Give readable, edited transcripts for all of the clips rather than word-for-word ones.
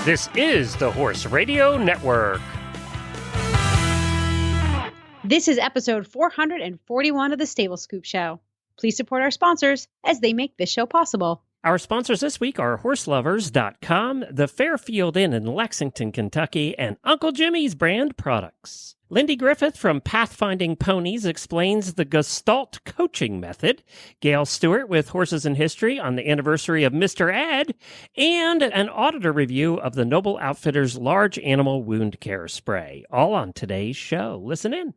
This is the Horse Radio Network. This is episode 441 of the Stable Scoop Show. Please support our sponsors as they make this show possible. Our sponsors this week are HorseLovers.com, the Fairfield Inn in Lexington, Kentucky, and Uncle Jimmy's brand products. Lindy Griffith from Pathfinding Ponies explains the Gestalt coaching method. Gail Stewart with Horses in History on the anniversary of Mr. Ed, and an auditor review of the Noble Outfitters Large Animal Wound Care Spray. All on today's show. Listen in.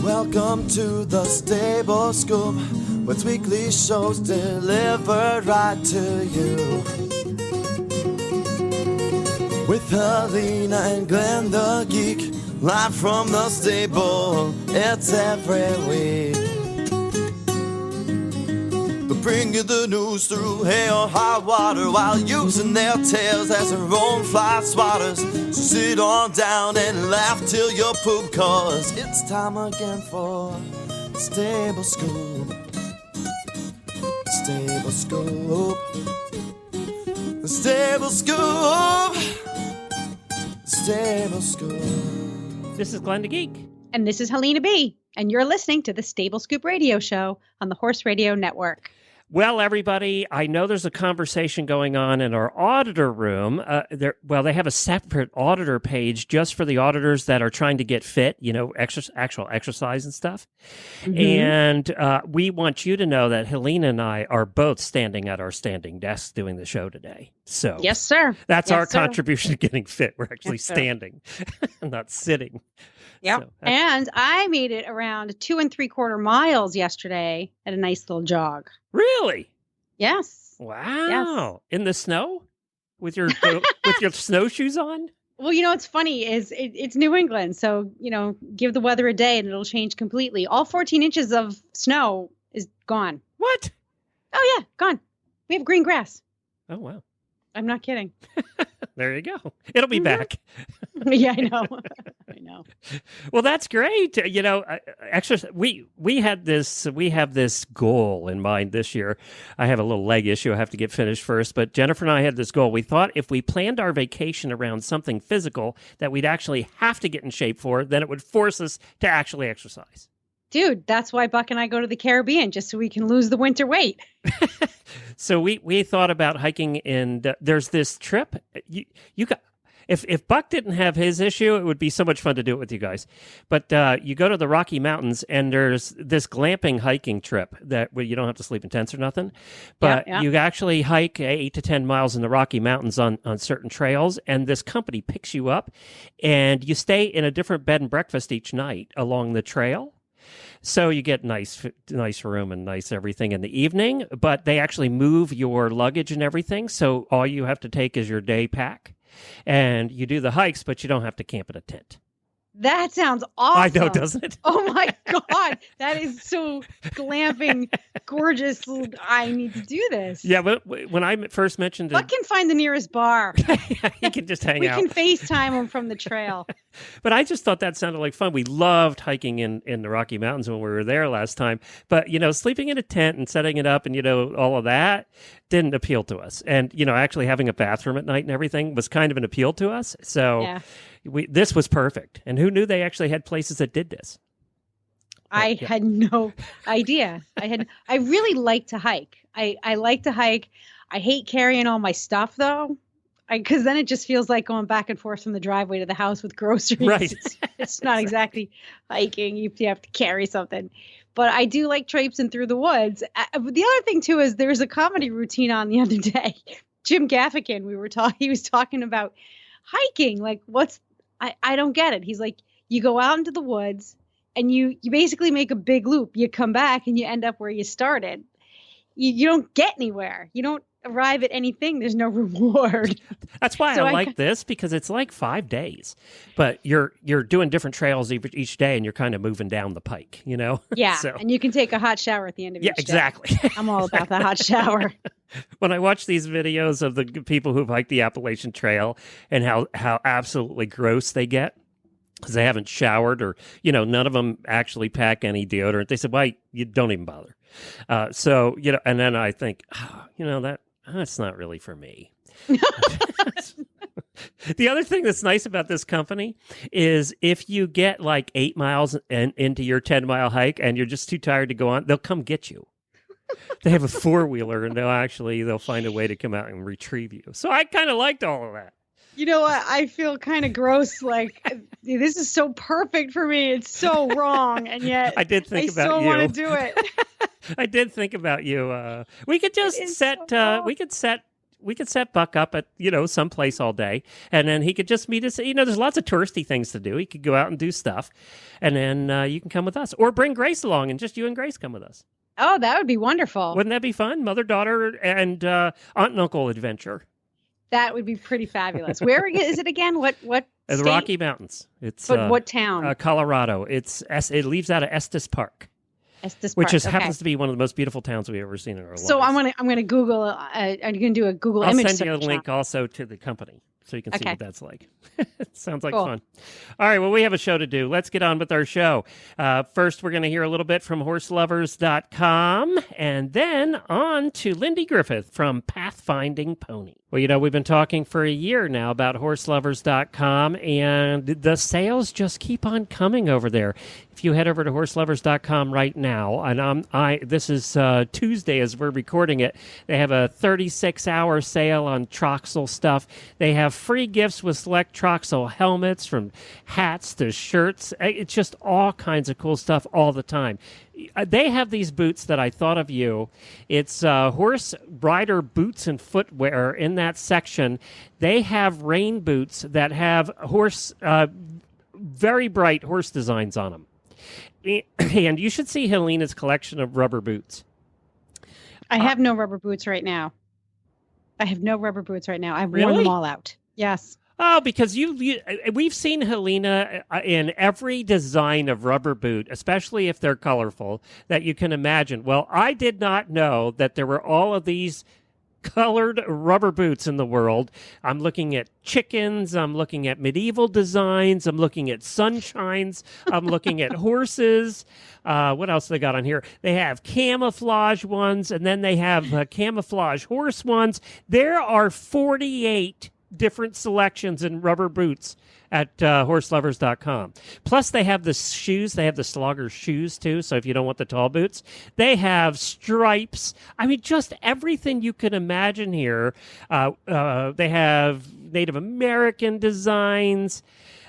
Welcome to the Stable Scoop, with weekly shows delivered right to you. With Helena and Glenn the Geek, live from the stable, it's every week. They bring you the news through hail or high water, while using their tails as their own fly swatters. So sit on down and laugh till you poop, cause it's time again for the Stable Scoop. Stable Scoop. The Stable Scoop. Stable Scoop. This is Glenn the Geek. And this is Helena B. And you're listening to the Stable Scoop Radio Show on the Horse Radio Network. Well, everybody, I know there's a conversation going on in our auditor room. They have a separate auditor page just for the auditors that are trying to get fit, actual exercise and stuff. Mm-hmm. And we want you to know that Helena and I are both standing at our standing desks doing the show today. So yes, sir. That's our contribution to getting fit. We're actually standing, not sitting. Yep. So and I made it around 2 3/4 miles yesterday at a nice little jog. Really? Yes. Wow. Yes. In the snow? With your snowshoes on? Well, it's funny is it's New England. So, give the weather a day and it'll change completely. All 14 inches of snow is gone. What? Oh, yeah. Gone. We have green grass. Oh, wow. I'm not kidding. There you go. It'll be back. Yeah, I know. I know. Well, that's great. Exercise. We have this goal in mind this year. I have a little leg issue I have to get finished first, but Jennifer and I had this goal. We thought if we planned our vacation around something physical that we'd actually have to get in shape for, then it would force us to actually exercise. Dude, that's why Buck and I go to the Caribbean, just so we can lose the winter weight. So we thought about hiking, and there's this trip. You got if Buck didn't have his issue, it would be so much fun to do it with you guys. But you go to the Rocky Mountains, and there's this glamping hiking trip where you don't have to sleep in tents or nothing. But you actually hike 8 to 10 miles in the Rocky Mountains on certain trails, and this company picks you up, and you stay in a different bed and breakfast each night along the trail. So you get nice room and nice everything in the evening, but they actually move your luggage and everything. So all you have to take is your day pack, and you do the hikes, but you don't have to camp in a tent. That sounds awesome. I know, doesn't it? Oh my God. That is so glamping, gorgeous. I need to do this. Yeah, but when I first mentioned it. Buck can find the nearest bar. He can just hang out. We can FaceTime him from the trail. But I just thought that sounded like fun. We loved hiking in the Rocky Mountains when we were there last time. But, sleeping in a tent and setting it up and, all of that didn't appeal to us. And, actually having a bathroom at night and everything was kind of an appeal to us. So. Yeah. This was perfect. And who knew they actually had places that did this? I had no idea. I really like to hike. I like to hike. I hate carrying all my stuff, though, because then it just feels like going back and forth from the driveway to the house with groceries. Right. It's not exactly hiking. You have to carry something. But I do like traipsing through the woods. The other thing, too, is there's a comedy routine on the other day. Jim Gaffigan, he was talking about hiking. Like, I don't get it. He's like, you go out into the woods and you basically make a big loop. You come back and you end up where you started. You don't get anywhere. You don't arrive at anything. There's no reward. That's why I like this, because it's like 5 days, but you're doing different trails each day, and you're kind of moving down the pike, Yeah, and you can take a hot shower at the end of each day. Exactly. I'm all about the hot shower. When I watch these videos of the people who've hiked the Appalachian Trail and how absolutely gross they get, because they haven't showered or, none of them actually pack any deodorant. They said, well, you don't even bother. So, and then I think, that's not really for me. The other thing that's nice about this company is if you get like 8 miles into your 10-mile hike and you're just too tired to go on, they'll come get you. They have a 4-wheeler and they'll find a way to come out and retrieve you. So I kind of liked all of that. You know what? I feel kind of gross. Like, this is so perfect for me. It's so wrong. And yet I did think about still you. want to do it. I did think about you. We could just we could set Buck up at, someplace all day, and then he could just meet us. There's lots of touristy things to do. He could go out and do stuff, and then you can come with us. Or bring Grace along, and just you and Grace come with us. Oh, that would be wonderful. Wouldn't that be fun? Mother, daughter, and aunt and uncle adventure. That would be pretty fabulous. Where is it again? What The Rocky Mountains. It's But what town? Colorado. It leaves out of Estes Park. Which happens to be one of the most beautiful towns we've ever seen in our lives. So I'm gonna Google. I'm gonna do a Google image. I'll send you a link also to the company so you can see what that's like. It sounds like fun. All right, well, we have a show to do. Let's get on with our show. First, we're going to hear a little bit from horselovers.com, and then on to Lindy Griffith from Pathfinding Pony. Well, we've been talking for a year now about horselovers.com, and the sales just keep on coming over there. If you head over to horselovers.com right now, and this is Tuesday as we're recording it, they have a 36-hour sale on Troxel stuff. They have free gifts with select Troxel helmets, from hats to shirts. It's just all kinds of cool stuff all the time. They have these boots that I thought of you. It's horse rider boots and footwear in that section. They have rain boots that have very bright horse designs on them. And you should see Helena's collection of rubber boots. I have no rubber boots right now. I've Really? worn them all out. Yes. Oh, because we've seen Helena in every design of rubber boot, especially if they're colorful, that you can imagine. Well, I did not know that there were all of these colored rubber boots in the world. I'm looking at chickens. I'm looking at medieval designs. I'm looking at sunshines. I'm looking at horses. What else they got on here? They have camouflage ones, and then they have camouflage horse ones. There are 48 different selections in rubber boots at horselovers.com. Plus, they have the shoes. They have the slogger shoes, too, so if you don't want the tall boots. They have stripes. I mean, just everything you can imagine here. They have Native American designs.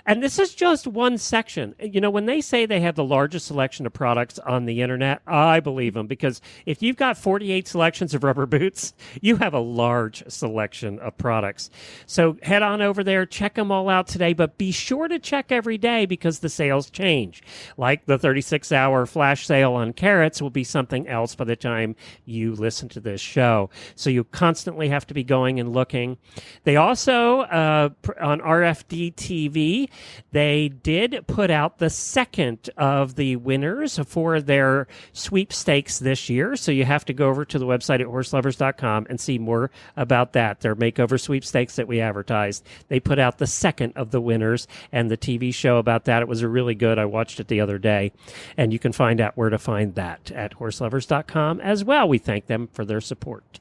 And this is just one section. When they say they have the largest selection of products on the internet, I believe them, because if you've got 48 selections of rubber boots, you have a large selection of products. So head on over there, check them all out today, but be sure to check every day because the sales change. Like the 36-hour flash sale on carrots will be something else by the time you listen to this show. So you constantly have to be going and looking. They also, on RFD TV, they did put out the second of the winners for their sweepstakes this year. So you have to go over to the website at horselovers.com and see more about that. Their makeover sweepstakes that we advertised. They put out the second of the winners and the TV show about that. It was really good. I watched it the other day. And you can find out where to find that at horselovers.com as well. We thank them for their support.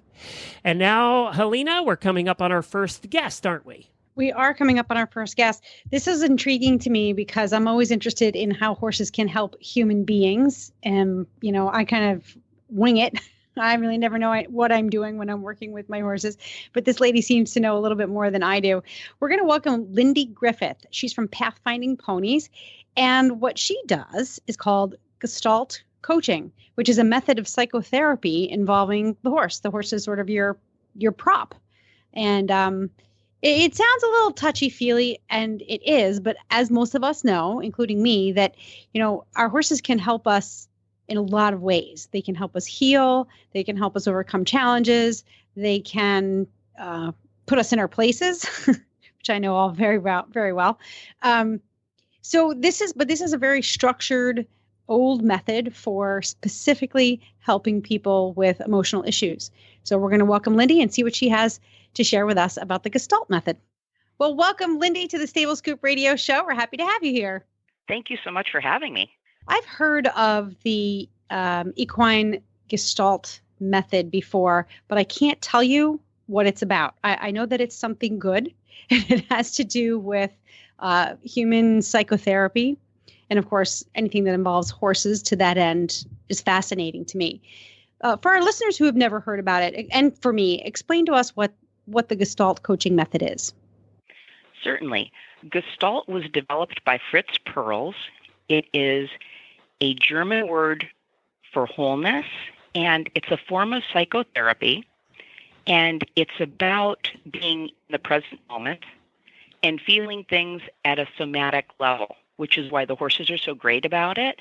And now, Helena, we're coming up on our first guest, aren't we? We are coming up on our first guest. This is intriguing to me because I'm always interested in how horses can help human beings. And, I kind of wing it. I really never know what I'm doing when I'm working with my horses. But this lady seems to know a little bit more than I do. We're going to welcome Lindy Griffith. She's from Pathfinding Ponies. And what she does is called Gestalt coaching, which is a method of psychotherapy involving the horse. The horse is sort of your prop. And it sounds a little touchy-feely, and it is, but as most of us know, including me, that, our horses can help us in a lot of ways. They can help us heal. They can help us overcome challenges. They can put us in our places, which I know all very well. So this is a very structured, old method for specifically helping people with emotional issues. So we're going to welcome Lindy and see what she has to share with us about the Gestalt method. Well, welcome, Lindy, to the Stable Scoop Radio Show. We're happy to have you here. Thank you so much for having me. I've heard of the equine Gestalt method before, but I can't tell you what it's about. I know that it's something good, and it has to do with human psychotherapy. And of course, anything that involves horses to that end is fascinating to me. For our listeners who have never heard about it, and for me, explain to us what the Gestalt coaching method is. Certainly. Gestalt was developed by Fritz Perls. It is a German word for wholeness, and it's a form of psychotherapy, and it's about being in the present moment and feeling things at a somatic level, which is why the horses are so great about it.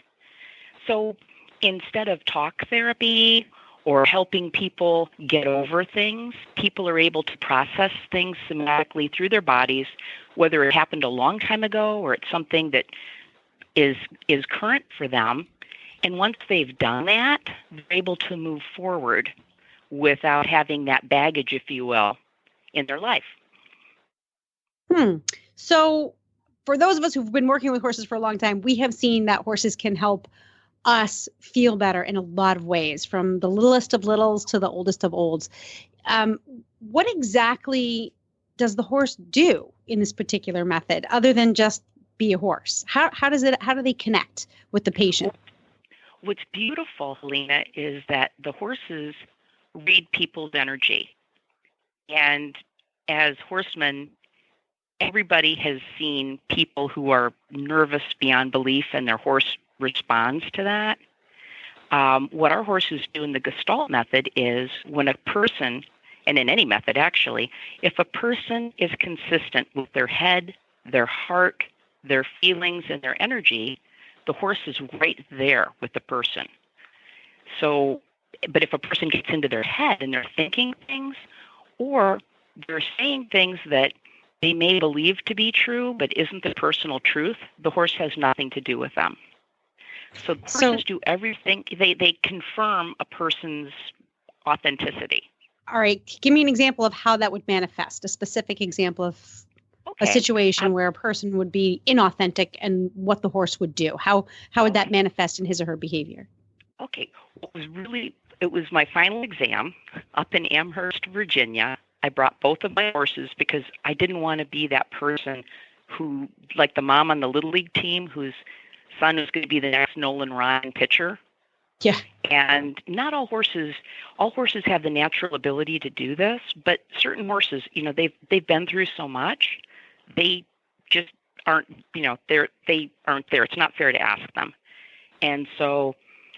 So instead of talk therapy or helping people get over things, people are able to process things somatically through their bodies, whether it happened a long time ago or it's something that is current for them. And once they've done that, they're able to move forward without having that baggage, if you will, in their life. So for those of us who've been working with horses for a long time, we have seen that horses can help us feel better in a lot of ways, from the littlest of littles to the oldest of olds. What exactly does the horse do in this particular method, other than just be a horse? How do they connect with the patient? What's beautiful, Helena, is that the horses read people's energy. And as horsemen, everybody has seen people who are nervous beyond belief, and their horse responds to that. What our horses do in the Gestalt method is when a person, and in any method actually, if a person is consistent with their head, their heart, their feelings, and their energy, the horse is right there with the person. So, but if a person gets into their head and they're thinking things, or they're saying things that they may believe to be true but isn't the personal truth, the horse has nothing to do with them. So the horses do everything. They confirm a person's authenticity. All right. Give me an example of how that would manifest, a specific example of a situation where a person would be inauthentic and what the horse would do. How would that manifest in his or her behavior? Okay. It was my final exam up in Amherst, Virginia. I brought both of my horses because I didn't want to be that person who, like the mom on the Little League team, whose son was going to be the next Nolan Ryan pitcher. Yeah. And not all horses have the natural ability to do this, but certain horses, they've been through so much, they just aren't, they aren't there. It's not fair to ask them. And so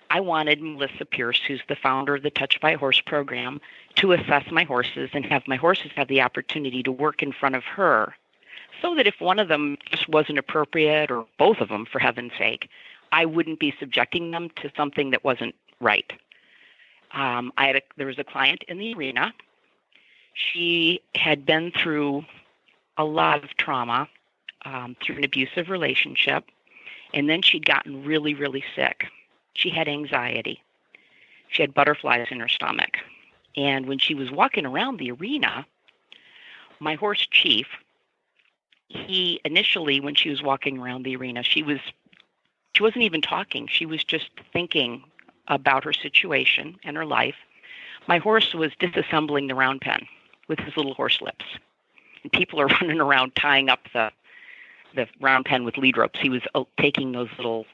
I wanted Melissa Pierce, who's the founder of the Touch by a Horse program, to assess my horses and have my horses have the opportunity to work in front of her, so that if one of them just wasn't appropriate, or both of them, for heaven's sake, I wouldn't be subjecting them to something that wasn't right. There was a client in the arena. She had been through a lot of trauma through an abusive relationship, and then she'd gotten really, really sick. She had anxiety. She had butterflies in her stomach. And when she was walking around the arena, my horse Chief, he initially, when she was walking around the arena, she wasn't even talking. She was just thinking about her situation and her life. My horse was disassembling the round pen with his little horse lips. And people are running around tying up the round pen with lead ropes. He was taking those little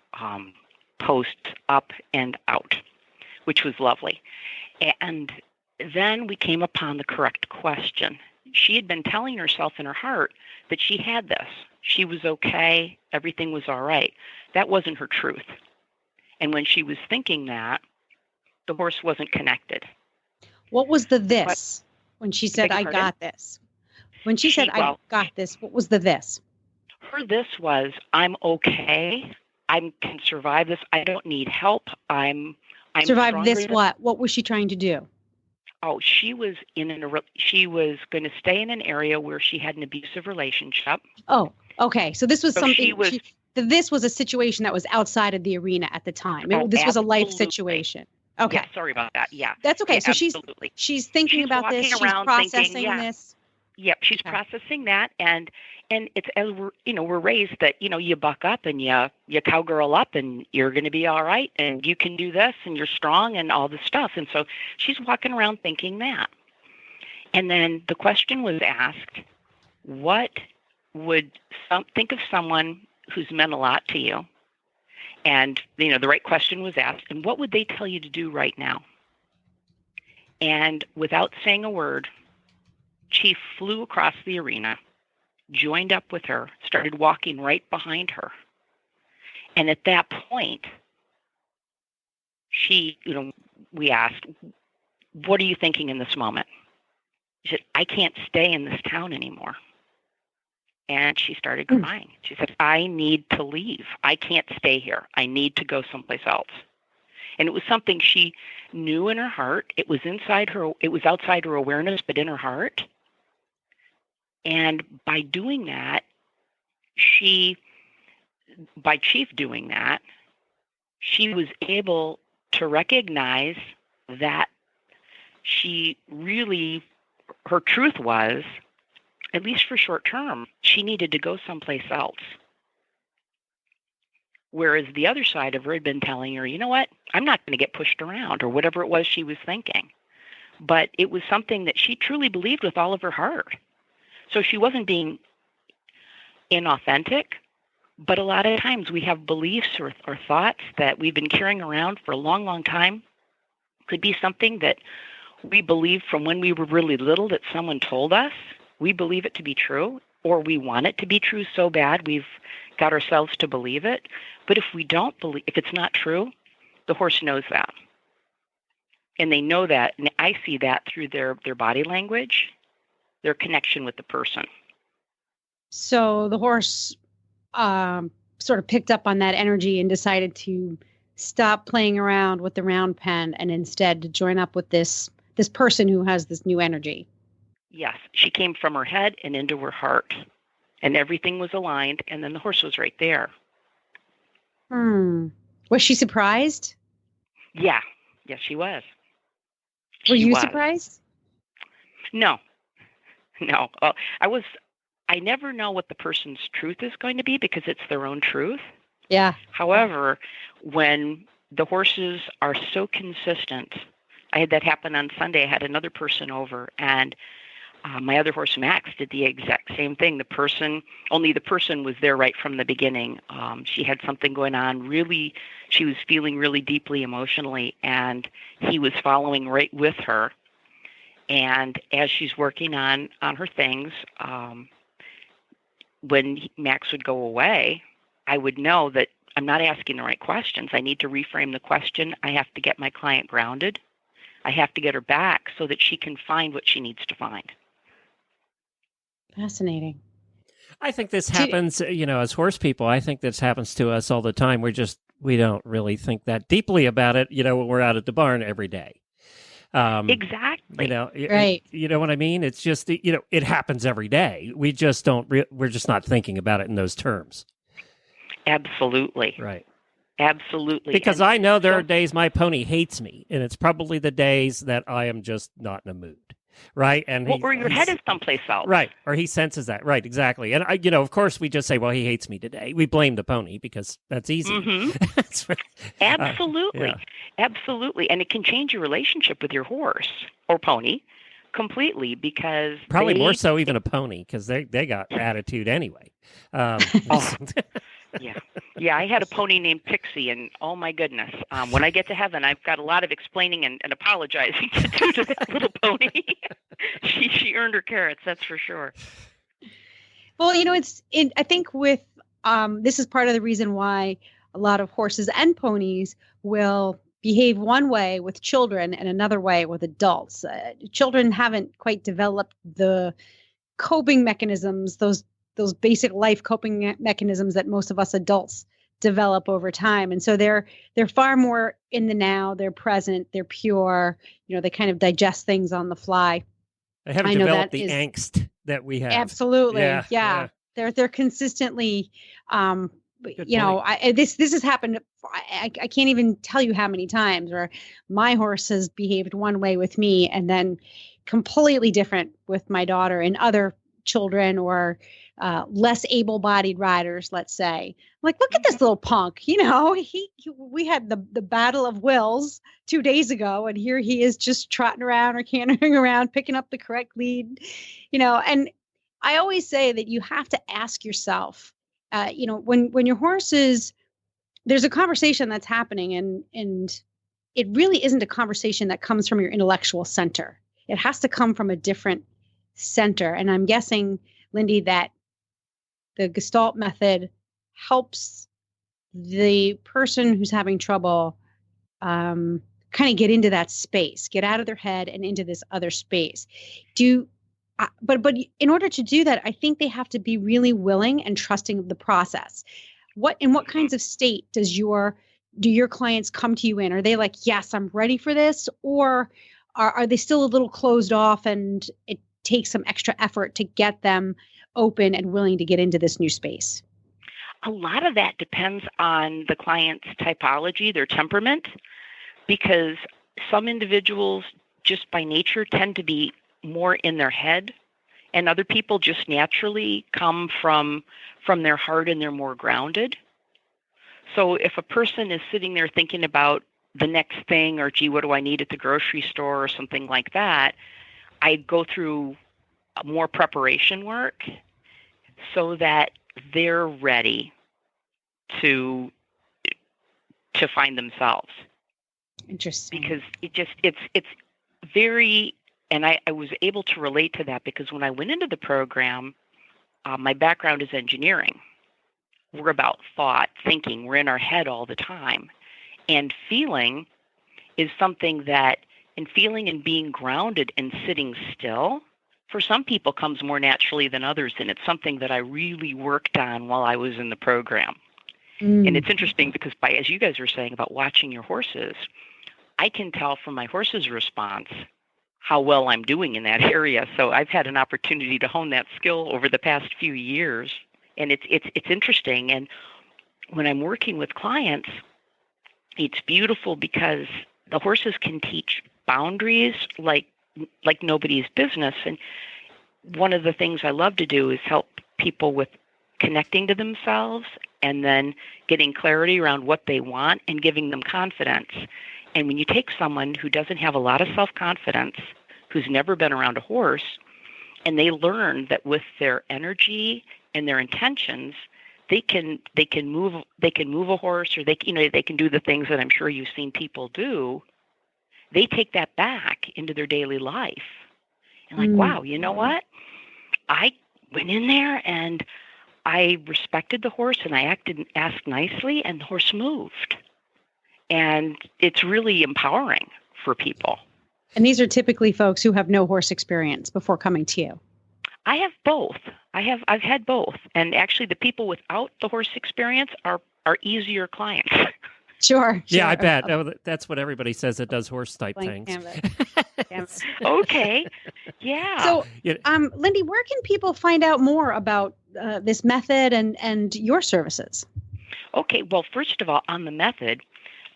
posts up and out, which was lovely. And then we came upon the correct question. She had been telling herself in her heart that she had this. She was okay. Everything was all right. That wasn't her truth. And when she was thinking that, the horse wasn't connected. What was the this when she said, I got this? When she said, I got this, what was the this? Her this was, I'm okay. I can survive this. I don't need help. I'm survive this what? What was she trying to do? Oh, she was she was going to stay in an area where she had an abusive relationship. Oh, okay. So this was something. This was a situation that was outside of the arena at the time. This was a life situation. Okay. Yeah, sorry about that. Yeah. That's okay. Yeah, so she's thinking about this. She's processing this. Yep, she's Okay. processing that, and it's as we're raised that you buck up and you cowgirl up and you're going to be all right and you can do this and you're strong and all this stuff, and so she's walking around thinking that. And then the question was asked, what would think of someone who's meant a lot to you, and the right question was asked, and what would they tell you to do right now? And without saying a word, Chief flew across the arena, joined up with her, started walking right behind her. And at that point, we asked, what are you thinking in this moment? She said, I can't stay in this town anymore. And she started crying. She said, I need to leave. I can't stay here. I need to go someplace else. And it was something she knew in her heart. It was outside her awareness, but in her heart. And by doing that, by Chief doing that, she was able to recognize that her truth was, at least for short term, she needed to go someplace else. Whereas the other side of her had been telling her, you know what, I'm not going to get pushed around, or whatever it was she was thinking. But it was something that she truly believed with all of her heart. So she wasn't being inauthentic, but a lot of times we have beliefs or thoughts that we've been carrying around for a long, long time. Could be something that we believed from when we were really little that someone told us. We believe it to be true, or we want it to be true so bad we've got ourselves to believe it. But if if it's not true, the horse knows that. And they know that, and I see that through their body language, their connection with the person. So the horse sort of picked up on that energy and decided to stop playing around with the round pen and instead to join up with this person who has this new energy. Yes, she came from her head and into her heart, and everything was aligned, and then the horse was right there. Was she surprised? Yeah. Yes, she was. Were you surprised? No. Well, I never know what the person's truth is going to be because it's their own truth. Yeah. However, when the horses are so consistent, I had that happen on Sunday. I had another person over, and my other horse, Max, did the exact same thing. Only the person was there right from the beginning. She had something going on. Really, she was feeling really deeply emotionally, and he was following right with her. And as she's working on her things, when Max would go away, I would know that I'm not asking the right questions. I need to reframe the question. I have to get my client grounded. I have to get her back so that she can find what she needs to find. Fascinating. I think this happens, as horse people, I think this happens to us all the time. We don't really think that deeply about it, when we're out at the barn every day. Exactly. Right. You know what I mean? It's just, it happens every day. We just we're just not thinking about it in those terms. Absolutely. Right. Absolutely. Because I know there are days my pony hates me, and it's probably the days that I am just not in a mood. Right. And or your head is someplace else. Right. Or he senses that. Right. Exactly. And of course we just say, well, he hates me today. We blame the pony because that's easy. Mm-hmm. Absolutely. Yeah. Absolutely. And it can change your relationship with your horse or pony completely because probably more so even a pony because they got attitude anyway. Yeah. I had a pony named Pixie, and oh my goodness, when I get to heaven, I've got a lot of explaining and apologizing to do to that little pony. She earned her carrots, that's for sure. Well, I think with this is part of the reason why a lot of horses and ponies will behave one way with children and another way with adults. Children haven't quite developed the coping mechanisms, those basic life coping mechanisms that most of us adults develop over time. And so they're far more in the now, they're present, they're pure, they kind of digest things on the fly. They haven't developed the angst that we have. Absolutely. Yeah. They're consistently, this has happened. I can't even tell you how many times where my horse has behaved one way with me. And then completely different with my daughter and other children or less able-bodied riders, let's say. Like, look at this little punk, we had the battle of wills 2 days ago, and here he is just trotting around or cantering around, picking up the correct lead, and I always say that you have to ask yourself, when your horse there's a conversation that's happening and it really isn't a conversation that comes from your intellectual center. It has to come from a different center. And I'm guessing, Lindy, that the Gestalt method helps the person who's having trouble kind of get into that space, get out of their head and into this other space. But in order to do that, I think they have to be really willing and trusting of the process. In what kinds of state do your clients come to you in? Are they like, yes, I'm ready for this? Or are they still a little closed off and it takes some extra effort to get them open and willing to get into this new space? A lot of that depends on the client's typology, their temperament, because some individuals just by nature tend to be more in their head, and other people just naturally come from their heart and they're more grounded. So if a person is sitting there thinking about the next thing or, gee, what do I need at the grocery store or something like that, I go through more preparation work so that they're ready to find themselves. Interesting. Because it's very, and I was able to relate to that because when I went into the program, my background is engineering. We're about thought, thinking. We're in our head all the time. And feeling is something that, and feeling and being grounded and sitting still, for some people comes more naturally than others. And it's something that I really worked on while I was in the program. And it's interesting because as you guys were saying about watching your horses, I can tell from my horse's response how well I'm doing in that area. So I've had an opportunity to hone that skill over the past few years. And it's interesting. And when I'm working with clients, it's beautiful because the horses can teach boundaries like nobody's business. And one of the things I love to do is help people with connecting to themselves and then getting clarity around what they want and giving them confidence. And when you take someone who doesn't have a lot of self-confidence, who's never been around a horse, and they learn that with their energy and their intentions, they can move a horse, or they can do the things that I'm sure you've seen people do. They take that back into their daily life. And like, wow, you know what? I went in there and I respected the horse and I asked nicely, and the horse moved. And it's really empowering for people. And these are typically folks who have no horse experience before coming to you. I have both. I've had both. And actually the people without the horse experience are easier clients. Sure. Yeah, I bet. That's what everybody says that does horse type Blank things. Okay. Yeah. So, Lindy, where can people find out more about this method and your services? Okay. Well, first of all, on the method,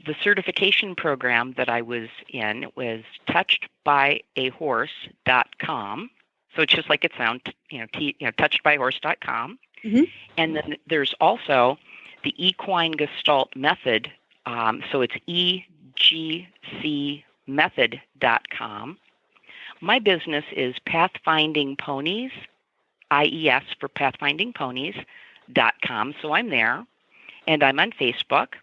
the certification program that I was in was touchedbyahorse.com. So it's just like it sounds, touchedbyahorse.com. Mm-hmm. And then there's also the equine gestalt method. So it's egcmethod.com. My business is Pathfinding Ponies, IES for Pathfinding Ponies.com. So I'm there, and I'm on Facebook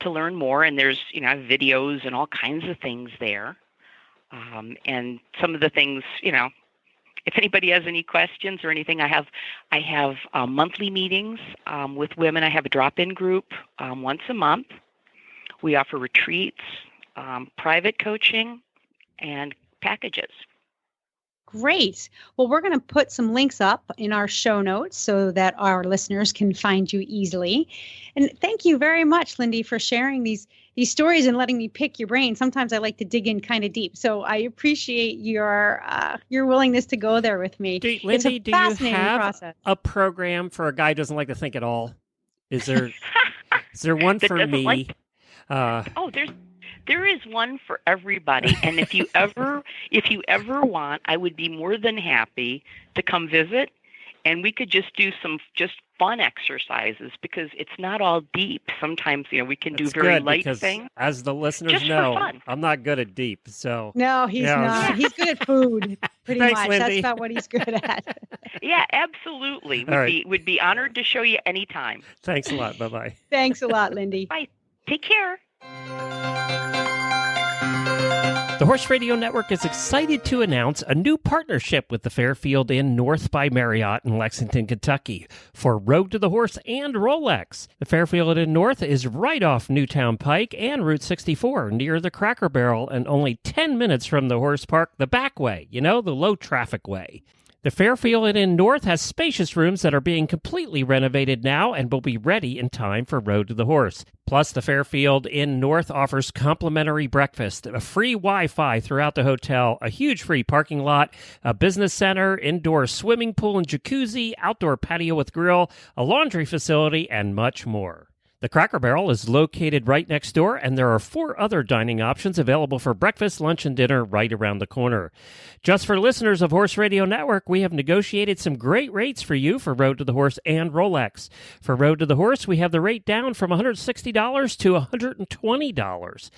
to learn more. And there's, I have videos and all kinds of things there. And some of the things, if anybody has any questions or anything, I have monthly meetings with women. I have a drop-in group once a month. We offer retreats, private coaching, and packages. Great. Well, we're going to put some links up in our show notes so that our listeners can find you easily. And thank you very much, Lindy, for sharing these stories and letting me pick your brain. Sometimes I like to dig in kind of deep. So I appreciate your willingness to go there with me. Lindy, do you have a program for a guy who doesn't like to think at all? Is there one for me? There's There is one for everybody, and if you ever want, I would be more than happy to come visit, and we could just do some just fun exercises because it's not all deep. Sometimes, we can do very light things. As the listeners just know, for fun. I'm not good at deep. So No, he's not. He's good at food, pretty Thanks, much. Lindy. That's not what he's good at. Yeah, absolutely. Would be honored to show you anytime. Thanks a lot. Bye-bye. Thanks a lot, Lindy. Bye. Take care. The Horse Radio Network is excited to announce a new partnership with the Fairfield Inn North by Marriott in Lexington, Kentucky for Road to the Horse and Rolex. The Fairfield Inn North is right off Newtown Pike and Route 64 near the Cracker Barrel and only 10 minutes from the horse park the back way, the low traffic way. The Fairfield Inn North has spacious rooms that are being completely renovated now and will be ready in time for Road to the Horse. Plus, the Fairfield Inn North offers complimentary breakfast, a free Wi-Fi throughout the hotel, a huge free parking lot, a business center, indoor swimming pool and jacuzzi, outdoor patio with grill, a laundry facility, and much more. The Cracker Barrel is located right next door, and there are 4 other dining options available for breakfast, lunch, and dinner right around the corner. Just for listeners of Horse Radio Network, we have negotiated some great rates for you for Road to the Horse and Rolex. For Road to the Horse, we have the rate down from $160 to $120.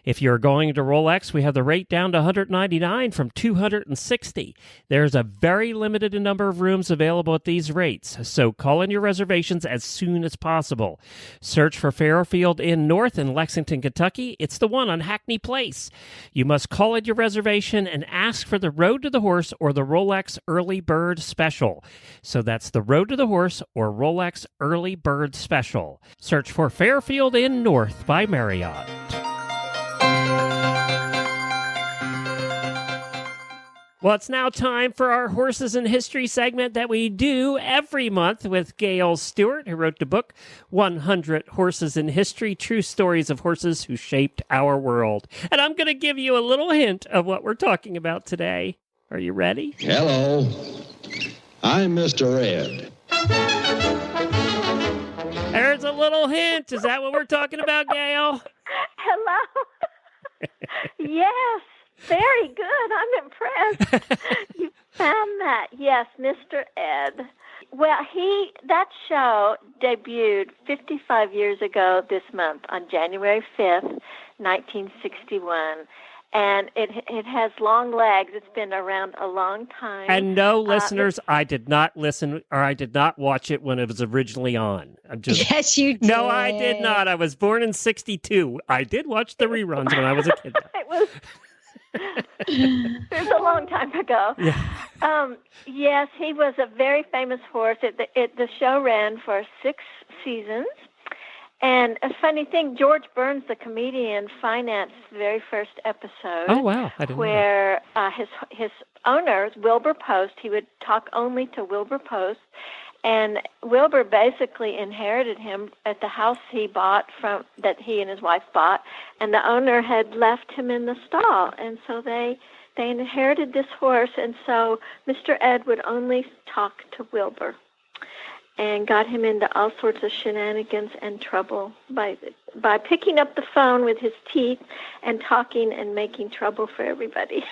If you're going to Rolex, we have the rate down to $199 from $260. There's a very limited number of rooms available at these rates, so call in your reservations as soon as possible. Search for Fairfield Inn North in Lexington, Kentucky. It's the one on Hackney Place. You must call in your reservation and ask for the Road to the Horse or the Rolex Early Bird Special. So that's the Road to the Horse or Rolex Early Bird Special. Search for Fairfield Inn North by Marriott. Well, it's now time for our Horses in History segment that we do every month with Gail Stewart, who wrote the book 100 Horses in History, True Stories of Horses Who Shaped Our World. And I'm going to give you a little hint of what we're talking about today. Are you ready? Hello, I'm Mr. Ed. There's a little hint. Is that what we're talking about, Gail? Hello. Yes. Very good. I'm impressed. You found that. Yes, Mr. Ed. Well, that show debuted 55 years ago this month on January 5th, 1961. And it has long legs. It's been around a long time. And no, listeners, I did not listen or I did not watch it when it was originally on. Yes, you did. No, I did not. I was born in 62. I did watch the reruns when I was a kid. It was a long time ago. Yeah. Yes, he was a very famous horse. The show ran for 6 seasons. And a funny thing, George Burns, the comedian, financed the very first episode. Oh, wow. I didn't know where his owners, Wilbur Post, he would talk only to Wilbur Post. And Wilbur basically inherited him at the house he bought that he and his wife bought, and the owner had left him in the stall, and so they inherited this horse, and so Mr. Ed would only talk to Wilbur, and got him into all sorts of shenanigans and trouble by picking up the phone with his teeth and talking and making trouble for everybody.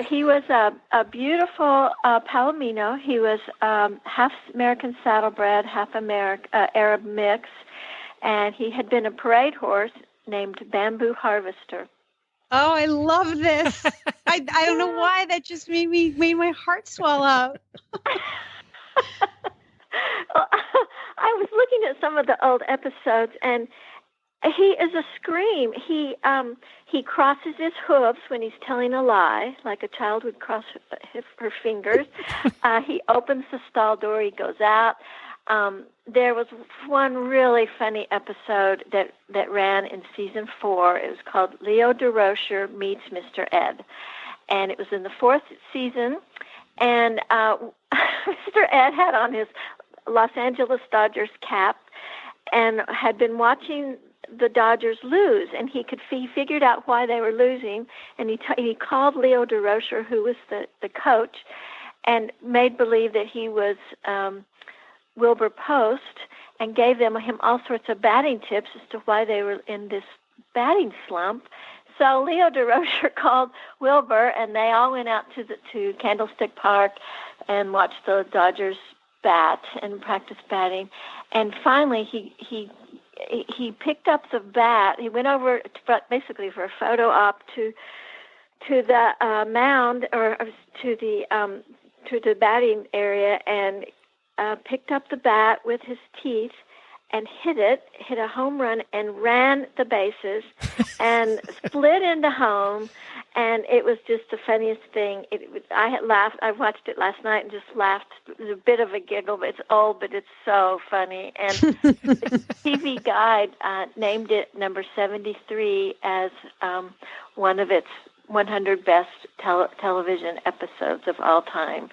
He was a beautiful Palomino. He was half American saddlebred, half Arab mix, and he had been a parade horse named Bamboo Harvester. Oh, I love this. I don't know why that just made my heart swell up. Well, I was looking at some of the old episodes, and he is a scream. He crosses his hooves when he's telling a lie, like a child would cross her fingers. He opens the stall door. He goes out. There was one really funny episode that ran in season 4. It was called Leo DeRocher Meets Mr. Ed, and it was in the 4th season. And Mr. Ed had on his Los Angeles Dodgers cap and had been watching the Dodgers lose, and he figured out why they were losing, and he called Leo DeRocher, who was the coach, and made believe that he was Wilbur Post, and gave him all sorts of batting tips as to why they were in this batting slump. So Leo DeRocher called Wilbur, and they all went out to Candlestick Park and watched the Dodgers bat and practice batting. And finally, he picked up the bat. He went over basically for a photo op to the mound or to the batting area, and picked up the bat with his teeth and hit a home run, and ran the bases and split into home. And it was just the funniest thing. I had laughed. I watched it last night and just laughed. It was a bit of a giggle, but it's old, but it's so funny. And the TV Guide named it number 73 as one of its 100 best television episodes of all time.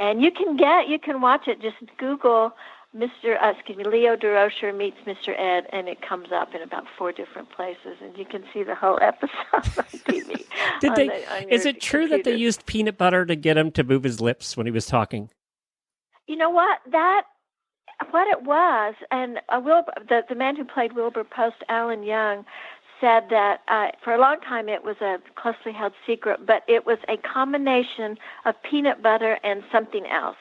And you can watch it. Just Google Leo DeRocher meets Mr. Ed, and it comes up in about 4 different places, and you can see the whole episode on TV. Is it true that they used peanut butter to get him to move his lips when he was talking? You know what? What it was, and the man who played Wilbur Post, Alan Young, said that for a long time it was a closely held secret, but it was a combination of peanut butter and something else.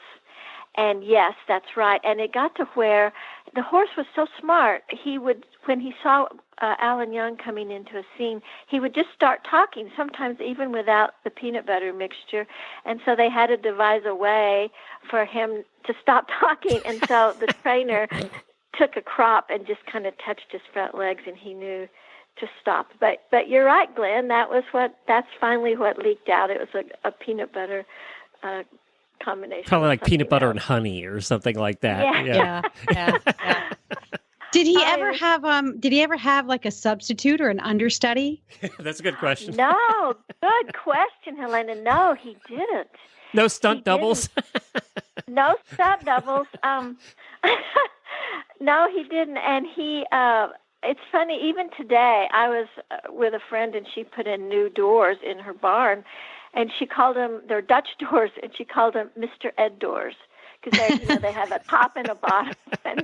And yes, that's right. And it got to where the horse was so smart, when he saw Alan Young coming into a scene, he would just start talking, sometimes even without the peanut butter mixture. And so they had to devise a way for him to stop talking. And so the trainer took a crop and just kind of touched his front legs, and he knew to stop. But you're right, Glenn. That's finally what leaked out. It was a peanut butter combination. Probably like peanut butter else. And honey or something like that. Yeah. Did he ever have like a substitute or an understudy? That's a good question. No, good question, Helena. No, he didn't. No stunt doubles? No stunt doubles. No, he didn't. And it's funny, even today, I was with a friend, and she put in new doors in her barn, and she called them, they're Dutch doors, and she called them Mr. Ed doors, because they have a top and a bottom, and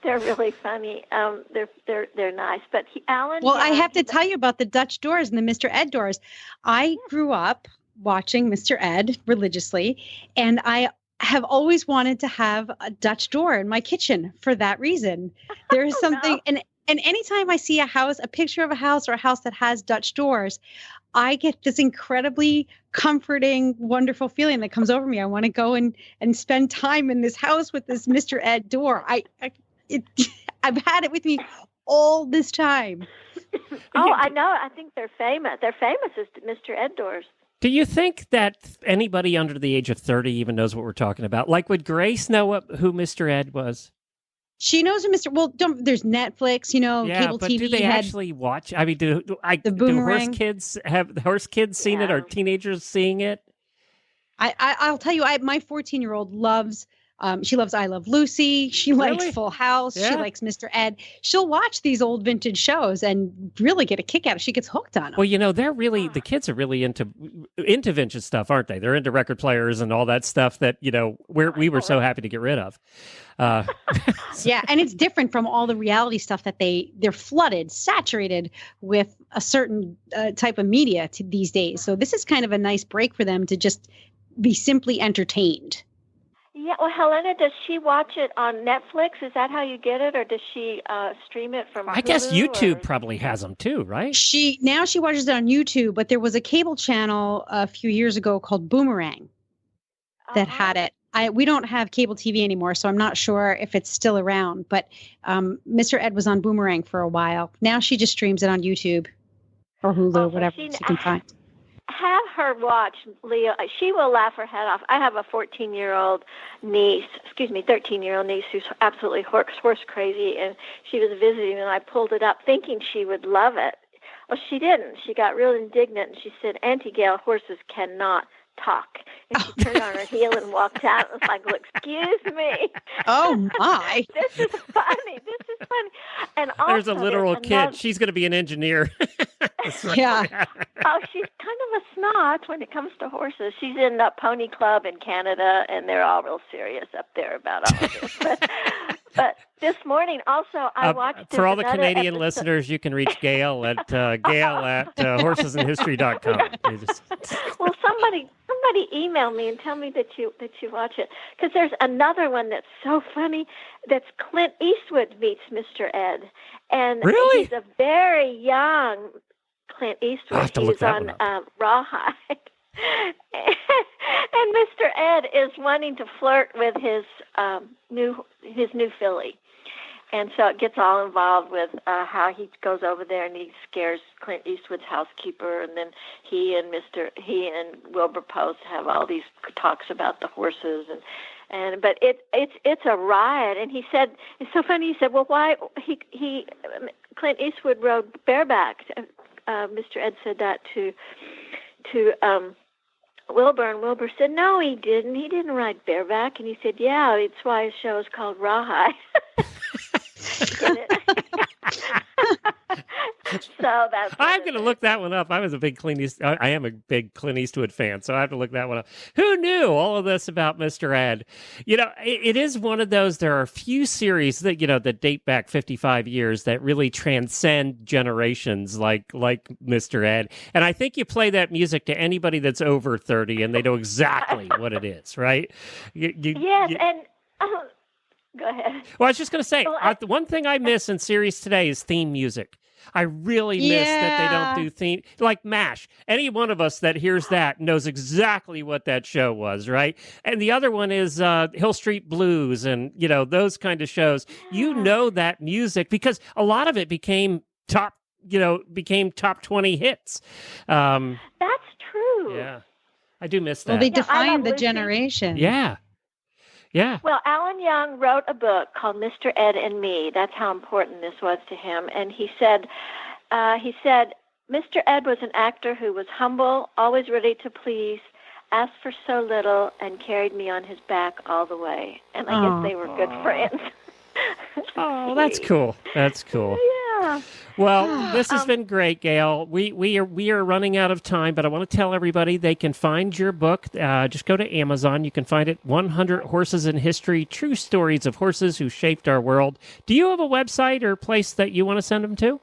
they're really funny. They're nice. But Alan. Well, I have to tell you about the Dutch doors and the Mr. Ed doors. I grew up watching Mr. Ed religiously, and I have always wanted to have a Dutch door in my kitchen for that reason. There is something, no. And anytime I see a picture of a house or a house that has Dutch doors, I get this incredibly comforting, wonderful feeling that comes over me. I want to go and spend time in this house with this Mr. Ed door. I've had it with me all this time. Oh, I know. I think they're famous. They're famous as Mr. Ed doors. Do you think that anybody under the age of 30 even knows what we're talking about? Like, would Grace know who Mr. Ed was? She knows who Mr. Well, there's Netflix, cable but TV. Do they actually watch? I mean, do horse kids seen it, or teenagers seeing it? I'll tell you, my 14-year-old loves. She loves I Love Lucy. She likes Full House. Yeah. She likes Mr. Ed. She'll watch these old vintage shows and really get a kick out of it. She gets hooked on them. Well, the kids are really into vintage stuff, aren't they? They're into record players and all that stuff that, we were so happy to get rid of. Yeah, and it's different from all the reality stuff that they're flooded, saturated with a certain type of media these days. So this is kind of a nice break for them to just be simply entertained. Yeah, well, Helena, does she watch it on Netflix? Is that how you get it, or does she stream it from I guess YouTube probably has them too, right? She watches it on YouTube, but there was a cable channel a few years ago called Boomerang that had it. We don't have cable TV anymore, so I'm not sure if it's still around, but Mr. Ed was on Boomerang for a while. Now she just streams it on YouTube or Hulu, whatever she can find. Have her watch Leo. She will laugh her head off. I have a 13-year-old niece who's absolutely horse crazy, and she was visiting, and I pulled it up thinking she would love it. Well, she didn't. She got real indignant, and she said, "Auntie Gail, horses cannot talk." And she turned on her heel and walked out. It was like, well, excuse me. Oh, my. This is funny. And also, there's a literal kid. She's going to be an engineer. Yeah. Oh, she's kind of a snot when it comes to horses. She's in a pony club in Canada, and they're all real serious up there about all of this. But this morning also I watched for all the another Canadian episode. listeners, you can reach Gail at horsesandhistory.com. You just- Well, somebody email me and tell me that you watch it, because there's another one that's so funny. That's Clint Eastwood meets Mr. Ed, and Really? he's a very young Clint I'll Eastwood. have to look He's that on one up. Rawhide, and Mr. Ed is wanting to flirt with his new filly. And so it gets all involved with how he goes over there and he scares Clint Eastwood's housekeeper, and then he and Wilbur Post have all these talks about the horses, but it's a riot. And he said, it's so funny. He said, well, why Clint Eastwood rode bareback. Mr. Ed said that to Wilbur, and Wilbur said, no, he didn't. He didn't ride bareback. And he said, yeah, it's why his show is called Rawhide. Get it? So that's. I'm going to look that one up. I am a big Clint Eastwood fan, so I have to look that one up. Who knew all of this about Mr. Ed? It is one of those. There are a few series that that date back 55 years that really transcend generations, like Mr. Ed. And I think you play that music to anybody that's over 30, and they know exactly what it is, right? And. Go ahead. Well, I was just going to say, the one thing I miss in series today is theme music. I really miss that they don't do theme, like MASH. Any one of us that hears that knows exactly what that show was, right? And the other one is Hill Street Blues and, those kind of shows. You know that music because a lot of it became top 20 hits. That's true. Yeah. I do miss that. Well, they defined the generation. Yeah. Yeah. Well, Alan Young wrote a book called Mr. Ed and Me. That's how important this was to him. And he said, Mr. Ed was an actor who was humble, always ready to please, asked for so little, and carried me on his back all the way. And I guess they were good friends. Oh, that's cool. That's cool. Yeah. Well, this has been great, Gail. We are running out of time, but I want to tell everybody they can find your book. Just go to Amazon. You can find it, 100 Horses in History, True Stories of Horses Who Shaped Our World. Do you have a website or place that you want to send them to?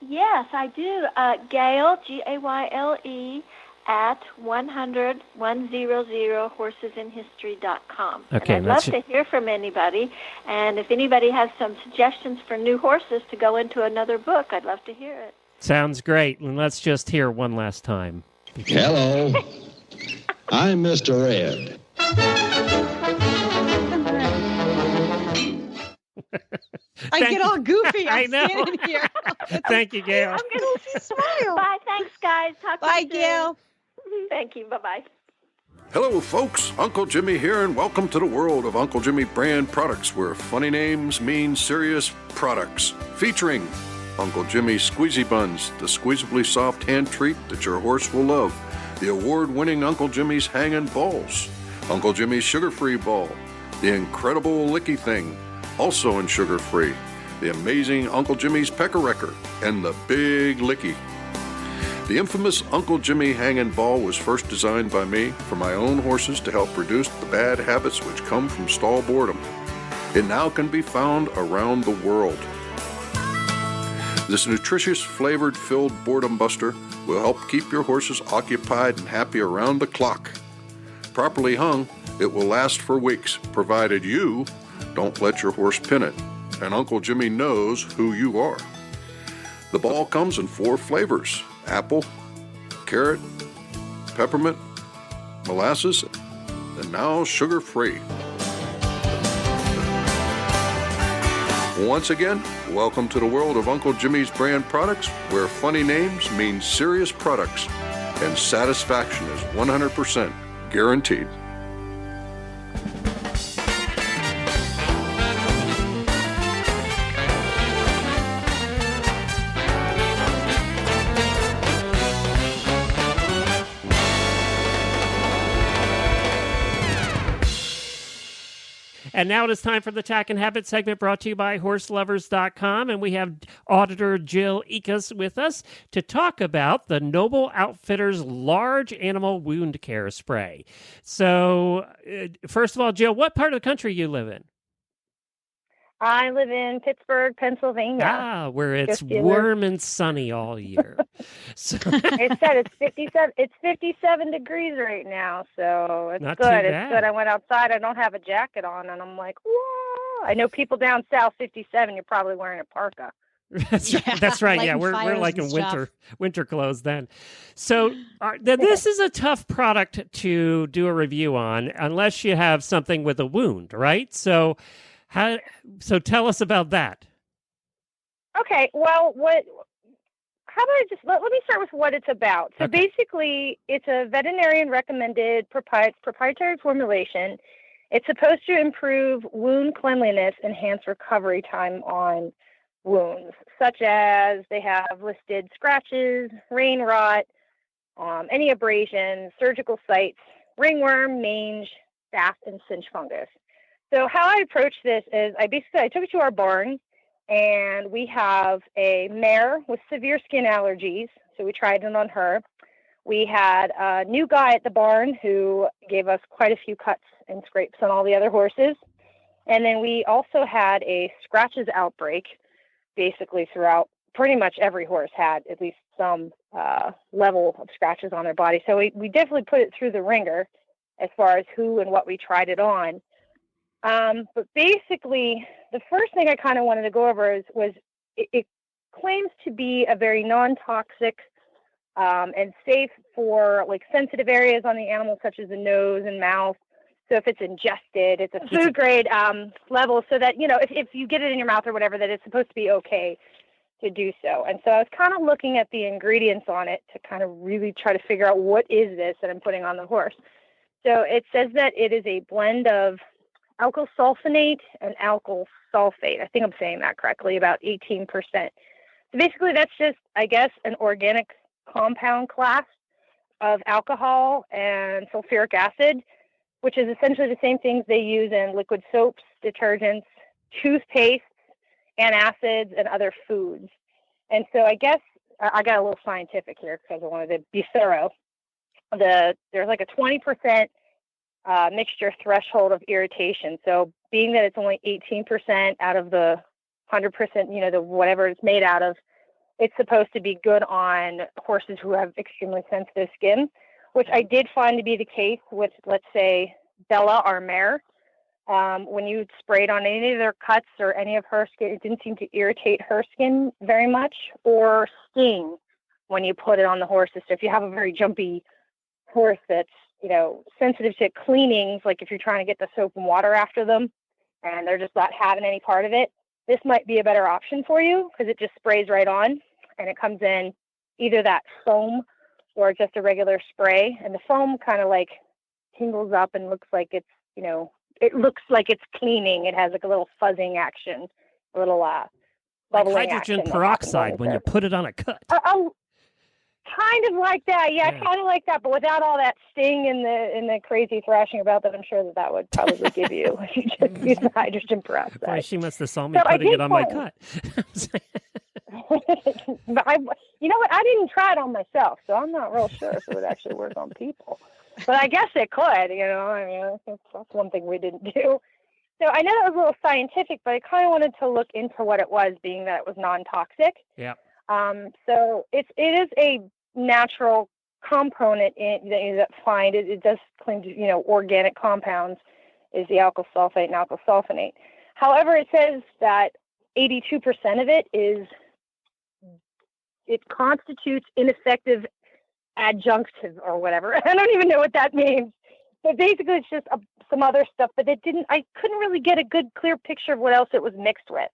Yes, I do. Gayle, Gayle, at 100horsesinhistory.com. Okay, and I'd love to hear from anybody. And if anybody has some suggestions for new horses to go into another book, I'd love to hear it. Sounds great. And let's just hear one last time. Hello, I'm Mr. Ed. I get all goofy. I know. Standing here. Thank you, Gail. I'm going to smile. Bye. Thanks, guys. Talk to Bye, you soon. Gail. Thank you. Bye-bye. Hello, folks. Uncle Jimmy here, and welcome to the world of Uncle Jimmy brand products, where funny names mean serious products. Featuring Uncle Jimmy's Squeezy Buns, the squeezably soft hand treat that your horse will love. The award-winning Uncle Jimmy's Hangin' Balls. Uncle Jimmy's Sugar-Free Ball. The incredible Licky Thing, also in sugar-free. The amazing Uncle Jimmy's Pecker-Wrecker. And the Big Licky. The infamous Uncle Jimmy Hangin' Ball was first designed by me for my own horses to help reduce the bad habits which come from stall boredom. It now can be found around the world. This nutritious, flavored, filled boredom buster will help keep your horses occupied and happy around the clock. Properly hung, it will last for weeks, provided you don't let your horse pin it, and Uncle Jimmy knows who you are. The ball comes in 4 flavors: apple, carrot, peppermint, molasses, and now sugar-free. Once again, welcome to the world of Uncle Jimmy's brand products, where funny names mean serious products, and satisfaction is 100% guaranteed. And now it is time for the Tack and Habit segment, brought to you by HorseLovers.com. And we have Auditor Jill Ickes with us to talk about the Noble Outfitters Large Animal Wound Care Spray. So, first of all, Jill, what part of the country you live in? I live in Pittsburgh, Pennsylvania. Where it's Just in warm and sunny all year. So, It said it's 57. It's 57 degrees right now, so it's Not too good. It's bad. good. I went outside. I don't have a jacket on, and I'm like, whoa! I know people down south, 57. You're probably wearing a parka. That's right. Yeah, lighting we're fires like and in stuff. winter clothes then. So this is a tough product to do a review on unless you have something with a wound, right? So tell us about that. Okay. Well, how about I just let me start with what it's about. So Okay. basically, it's a veterinarian recommended proprietary formulation. It's supposed to improve wound cleanliness, enhance recovery time on wounds, such as they have listed scratches, rain rot, any abrasions, surgical sites, ringworm, mange, staph, and cinch fungus. So how I approached this is I took it to our barn, and we have a mare with severe skin allergies, so we tried it on her. We had a new guy at the barn who gave us quite a few cuts and scrapes on all the other horses. And then we also had a scratches outbreak basically throughout. Pretty much every horse had at least some level of scratches on their body. So we definitely put it through the ringer as far as who and what we tried it on. But basically, the first thing I kind of wanted to go over was it claims to be a very non-toxic and safe for like sensitive areas on the animal, such as the nose and mouth. So if it's ingested, it's a food grade level, so that, if you get it in your mouth or whatever, that it's supposed to be okay to do so. And so I was kind of looking at the ingredients on it to kind of really try to figure out what is this that I'm putting on the horse. So it says that it is a blend of alkyl sulfonate and alkyl sulfate. I think I'm saying that correctly, about 18%. So basically that's just, I guess, an organic compound class of alcohol and sulfuric acid, which is essentially the same things they use in liquid soaps, detergents, toothpastes, antacids, and other foods. And so I guess I got a little scientific here because I wanted to be thorough. There's like a 20% mixture threshold of irritation. So being that it's only 18% out of the 100%, the whatever it's made out of, it's supposed to be good on horses who have extremely sensitive skin, which I did find to be the case with, let's say, Bella, our mare. When you sprayed on any of their cuts or any of her skin, it didn't seem to irritate her skin very much or sting when you put it on the horses. So if you have a very jumpy horse that's, sensitive to cleanings, like if you're trying to get the soap and water after them and they're just not having any part of it, this might be a better option for you because it just sprays right on and it comes in either that foam or just a regular spray. And the foam kind of like tingles up and looks like it's, it looks like it's cleaning. It has like a little fuzzing action, a little bubbling like hydrogen action peroxide when you put it on a cut. Kind of like that, yeah, kind of like that, but without all that sting and the crazy thrashing about that. I'm sure that would probably give you if you just use the hydrogen peroxide. Boy, she must have saw me putting it on my cut. But you know what? I didn't try it on myself, so I'm not real sure if it would actually work on people. But I guess it could. I mean, that's one thing we didn't do. So I know that was a little scientific, but I kind of wanted to look into what it was, being that it was non-toxic. Yeah. So it is a natural component that find it does claim to, organic compounds is the alkyl sulfate and alkyl sulfonate. However, it says that 82% of it constitutes ineffective adjunctive or whatever. I don't even know what that means. But basically it's just some other stuff, but I couldn't really get a good clear picture of what else it was mixed with,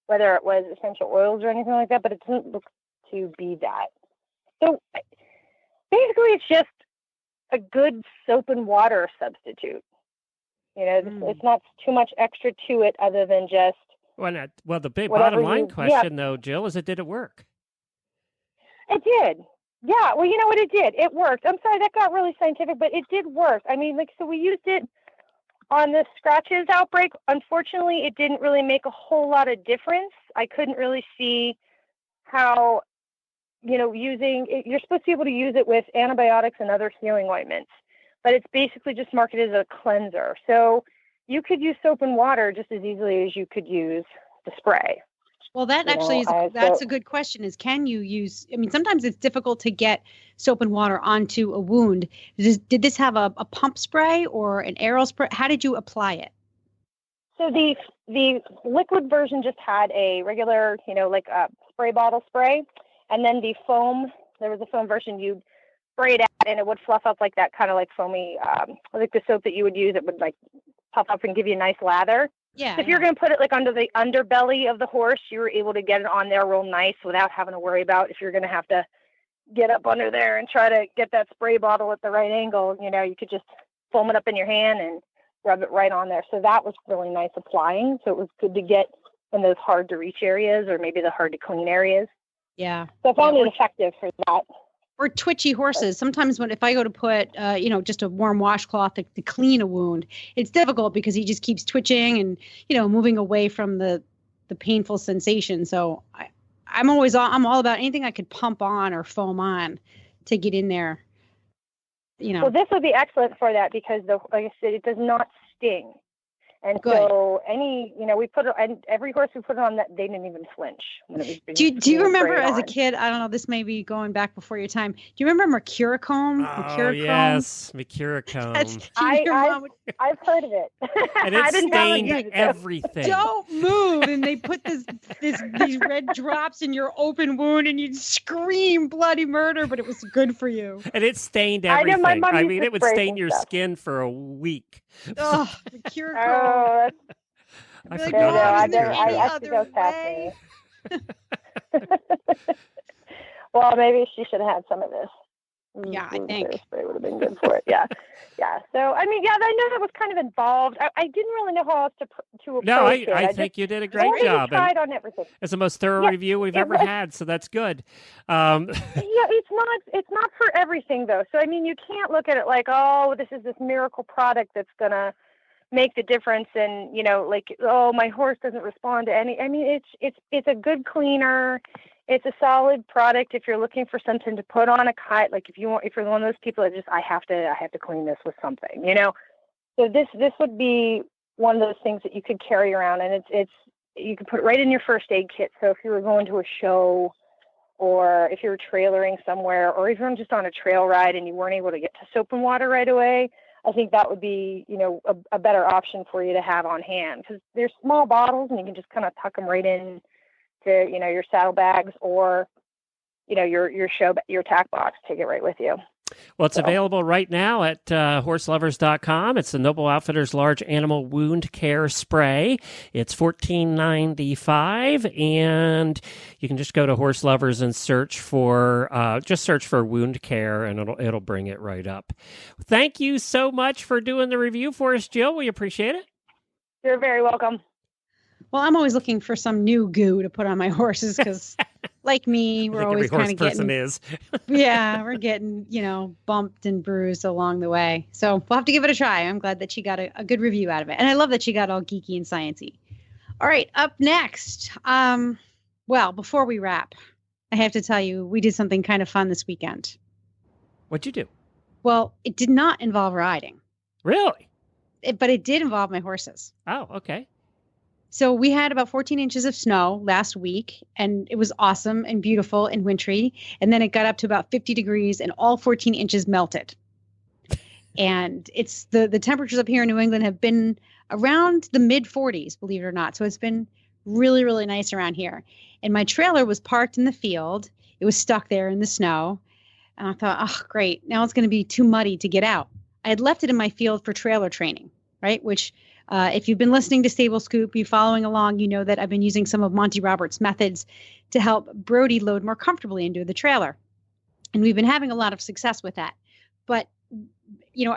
whether it was essential oils or anything like that, but it doesn't look to be that. So basically it's just a good soap and water substitute. It's not too much extra to it other than just. Well, the big bottom line question, though, Jill, is did it work? It did. Yeah. Well, you know what? It did. It worked. I'm sorry, that got really scientific, but it did work. I mean, so we used it on the scratches outbreak. Unfortunately, it didn't really make a whole lot of difference. I couldn't really see how, you're supposed to be able to use it with antibiotics and other healing ointments, but it's basically just marketed as a cleanser. So you could use soap and water just as easily as you could use the spray. Well, that actually is that's a good question. Is can you use? I mean, sometimes it's difficult to get soap and water onto a wound. Did this have a pump spray or an aerosol spray? How did you apply it? So the liquid version just had a regular, like a spray bottle spray, and then the foam. There was a foam version you spray it out, and it would fluff up like that, kind of like foamy, like the soap that you would use. It would like puff up and give you a nice lather. Yeah. So if you're going to put it like under the underbelly of the horse, you were able to get it on there real nice without having to worry about if you're going to have to get up under there and try to get that spray bottle at the right angle. You could just foam it up in your hand and rub it right on there. So that was really nice applying. So it was good to get in those hard to reach areas or maybe the hard to clean areas. Yeah. So I found it effective for that. Or twitchy horses. Sometimes if I go to put, just a warm washcloth to clean a wound, it's difficult because he just keeps twitching and, moving away from the painful sensation. So I'm all about anything I could pump on or foam on to get in there. Well, this would be excellent for that because, like I said, it does not sting. And good. So we put it, and every horse we put it on, that they didn't even flinch when it was. Do you remember as a kid? I don't know. This may be going back before your time. Do you remember Mercurochrome? Oh yes, Mercurochrome. I've heard of it. And it stained everything. Don't move, and they put these red drops in your open wound, and you'd scream bloody murder, but it was good for you. And it stained everything. I mean, it would stain your stuff. Skin for a week. Oh, Mercurochrome. Oh, I like, forgot. I actually goes past me. Well, maybe she should have had some of this. Yeah, I think spray would have been good for it. Yeah, yeah. So I mean, I know that was kind of involved. I didn't really know how else to approach it. I think you did a great job. Tried on everything. It's the most thorough review we've ever had, so that's good. It's not for everything though. So I mean, you can't look at it like, oh, this is this miracle product that's gonna make the difference, and my horse doesn't respond to any. I mean, it's a good cleaner. It's a solid product if you're looking for something to put on a kite. Like if you're one of those people that just I have to clean this with something, So this would be one of those things that you could carry around, and it's you could put it right in your first aid kit. So if you were going to a show, or if you were trailering somewhere, or even just on a trail ride and you weren't able to get to soap and water right away, I think that would be a better option for you to have on hand because they're small bottles and you can just kind of tuck them right in to your saddlebags or your tack box. Take it right with you. Well, it's available right now at horselovers.com. It's the Noble Outfitters Large Animal Wound Care Spray. It's $14.95, and you can just go to Horse Lovers and search for wound care, and it'll bring it right up. Thank you so much for doing the review for us, Jill. We appreciate it. You're very welcome. Well, I'm always looking for some new goo to put on my horses because, like me, we're always kind of getting. We're getting bumped and bruised along the way. So we'll have to give it a try. I'm glad that she got a good review out of it, and I love that she got all geeky and sciencey. All right, up next. Well, before we wrap, I have to tell you we did something kind of fun this weekend. What'd you do? Well, it did not involve riding. Really? But it did involve my horses. Oh, okay. So we had about 14 inches of snow last week, and it was awesome and beautiful and wintry. And then it got up to about 50 degrees, and all 14 inches melted. And it's the temperatures up here in New England have been around the mid 40s, believe it or not. So it's been really, really nice around here. And my trailer was parked in the field. It was stuck there in the snow. And I thought, oh, great. Now it's going to be too muddy to get out. I had left it in my field for trailer training, right? Which if you've been listening to Stable Scoop, you following along, you know that I've been using some of Monty Roberts' methods to help Brody load more comfortably into the trailer. And we've been having a lot of success with that. But,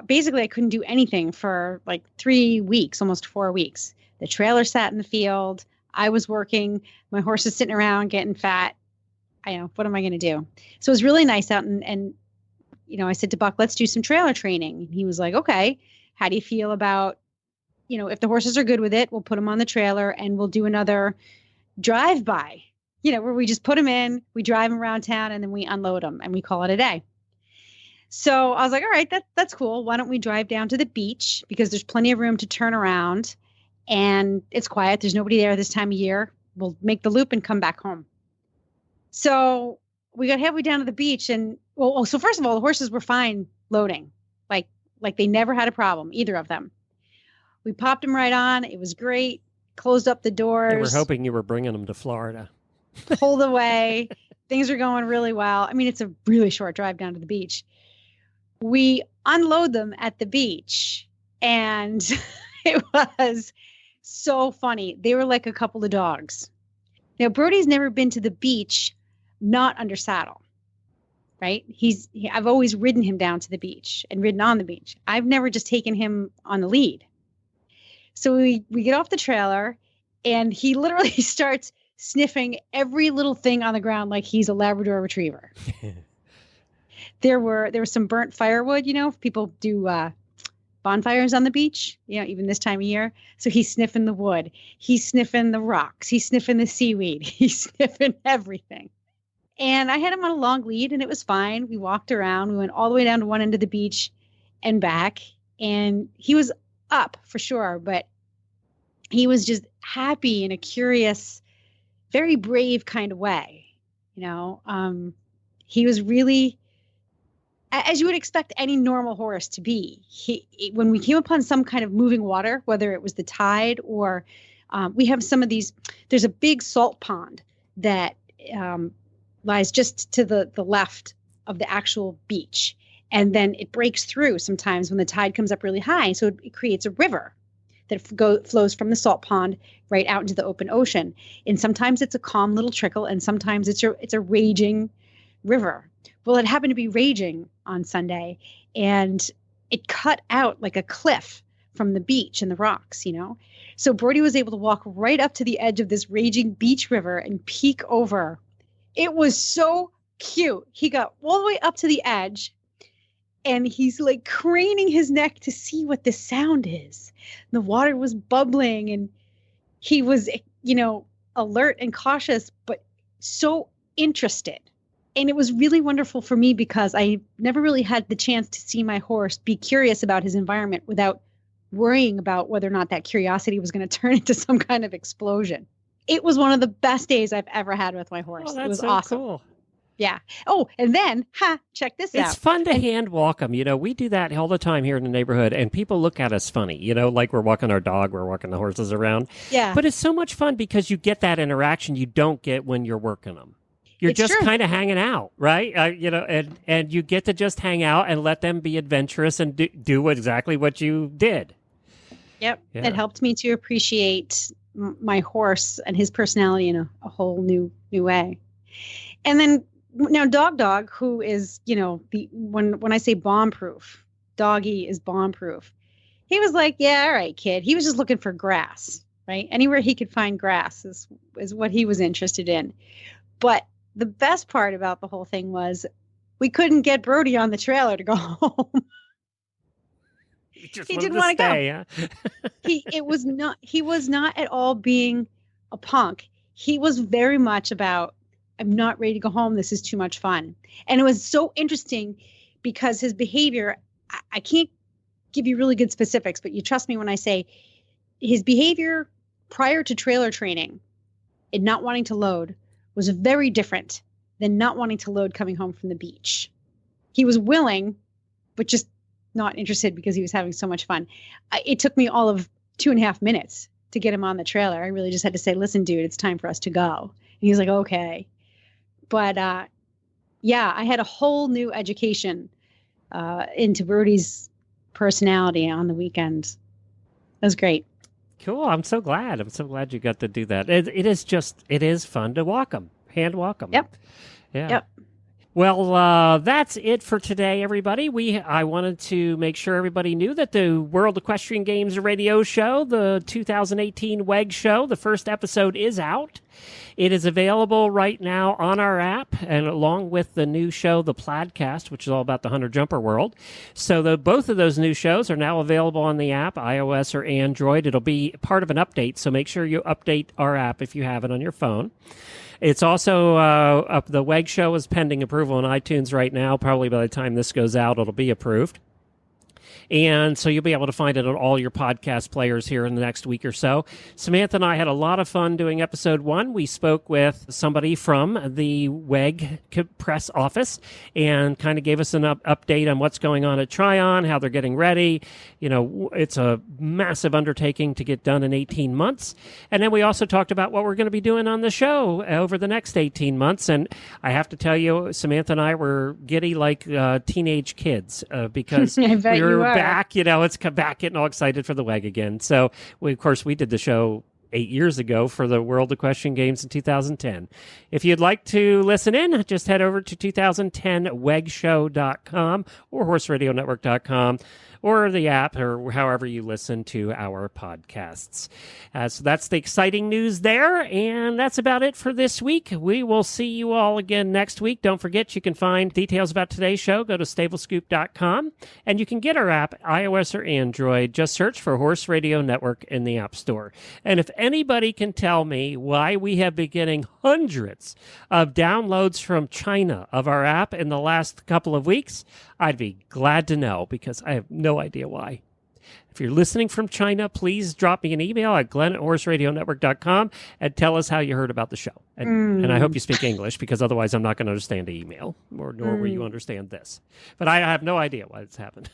basically I couldn't do anything for like 3 weeks, almost 4 weeks. The trailer sat in the field. I was working. My horse is sitting around getting fat. What am I going to do? So it was really nice out. And I said to Buck, let's do some trailer training. And he was like, okay, how do you feel about, if the horses are good with it, we'll put them on the trailer and we'll do another drive-by, where we just put them in, we drive them around town, and then we unload them and we call it a day. So I was like, all right, that's cool. Why don't we drive down to the beach because there's plenty of room to turn around and it's quiet. There's nobody there this time of year. We'll make the loop and come back home. So we got halfway down to the beach and so first of all, the horses were fine loading. Like they never had a problem, either of them. We popped them right on. It was great. Closed up the doors. They were hoping you were bringing them to Florida. Pulled away. Things are going really well. I mean, it's a really short drive down to the beach. We unload them at the beach and it was so funny. They were like a couple of dogs. Now, Brody's never been to the beach not under saddle, right? I've always ridden him down to the beach and ridden on the beach. I've never just taken him on the lead. So we get off the trailer and he literally starts sniffing every little thing on the ground like he's a Labrador retriever. There was some burnt firewood, people do bonfires on the beach, even this time of year. So he's sniffing the wood. He's sniffing the rocks. He's sniffing the seaweed. He's sniffing everything. And I had him on a long lead and it was fine. We walked around. We went all the way down to one end of the beach and back. And he was up for sure, but he was just happy in a curious, very brave kind of way. He was really, as you would expect any normal horse to be. When we came upon some kind of moving water, whether it was the tide or we have some of these, there's a big salt pond that lies just to the left of the actual beach. And then it breaks through sometimes when the tide comes up really high. So it creates a river that flows from the salt pond right out into the open ocean. And sometimes it's a calm little trickle, and sometimes it's a raging river. Well, it happened to be raging on Sunday, and it cut out like a cliff from the beach and the rocks, So Brody was able to walk right up to the edge of this raging beach river and peek over. It was so cute. He got all the way up to the edge, and he's like craning his neck to see what the sound is. The water was bubbling and he was, alert and cautious, but so interested. And it was really wonderful for me because I never really had the chance to see my horse be curious about his environment without worrying about whether or not that curiosity was going to turn into some kind of explosion. It was one of the best days I've ever had with my horse. Oh, that's it was so awesome. Cool. Yeah. Oh, and then, check this out. It's fun to hand walk them. We do that all the time here in the neighborhood, and people look at us funny, like we're walking our dog, we're walking the horses around. Yeah. But it's so much fun because you get that interaction you don't get when you're working them. You're It's just true. kind of hanging out, right? And you get to just hang out and let them be adventurous and do exactly what you did. Yep. Yeah. It helped me to appreciate my horse and his personality in a whole new way. And then now Dog, who is, when I say bomb proof, Doggy is bomb proof. He was like, yeah, all right, kid. He was just looking for grass, right? Anywhere he could find grass is what he was interested in. But the best part about the whole thing was we couldn't get Brody on the trailer to go home. He didn't want to go. Huh? He was not at all being a punk. He was very much about, I'm not ready to go home. This is too much fun. And it was so interesting because his behavior, I can't give you really good specifics, but you trust me when I say his behavior prior to trailer training and not wanting to load was very different than not wanting to load coming home from the beach. He was willing, but just not interested because he was having so much fun. It took me all of 2.5 minutes to get him on the trailer. I really just had to say, listen, dude, it's time for us to go. And he's like, okay. But I had a whole new education into Brody's personality on the weekend. It was great. Cool. I'm so glad you got to do that. It is fun to walk them, hand walk them. Yep. Yeah. Yep. Well, that's it for today, everybody. I wanted to make sure everybody knew that the World Equestrian Games radio show, the 2018 WEG show, the first episode is out. It is available right now on our app, and along with the new show, the Plaidcast, which is all about the hunter jumper world. So both of those new shows are now available on the app, iOS or Android. It'll be part of an update, so make sure you update our app if you have it on your phone. It's also the WEG show is pending approval on iTunes right now. Probably by the time this goes out, it'll be approved. And so you'll be able to find it on all your podcast players here in the next week or so. Samantha and I had a lot of fun doing episode 1. We spoke with somebody from the WEG press office and kind of gave us an update on what's going on at Tryon, how they're getting ready. You know, it's a massive undertaking to get done in 18 months. And then we also talked about what we're going to be doing on the show over the next 18 months. And I have to tell you, Samantha and I were giddy like teenage kids because I bet we were you are. back, it's back getting all excited for the WEG again. So, of course, we did the show 8 years ago for the World of Question Games in 2010. If you'd like to listen in, just head over to 2010wegshow.com or horseradionetwork.com or the app or however you listen to our podcasts. So that's the exciting news there, and that's about it for this week. We will see you all again next week. Don't forget, you can find details about today's show. Go to stablescoop.com, and you can get our app, iOS or Android. Just search for Horse Radio Network in the App Store. And if anybody can tell me why we have been getting hundreds of downloads from China of our app in the last couple of weeks, I'd be glad to know, because I have no idea why. If you're listening from China, please drop me an email at glenn@horseradionetwork.com and tell us how you heard about the show. And I hope you speak English, because otherwise I'm not going to understand the email, nor will you understand this. But I have no idea why it's happened.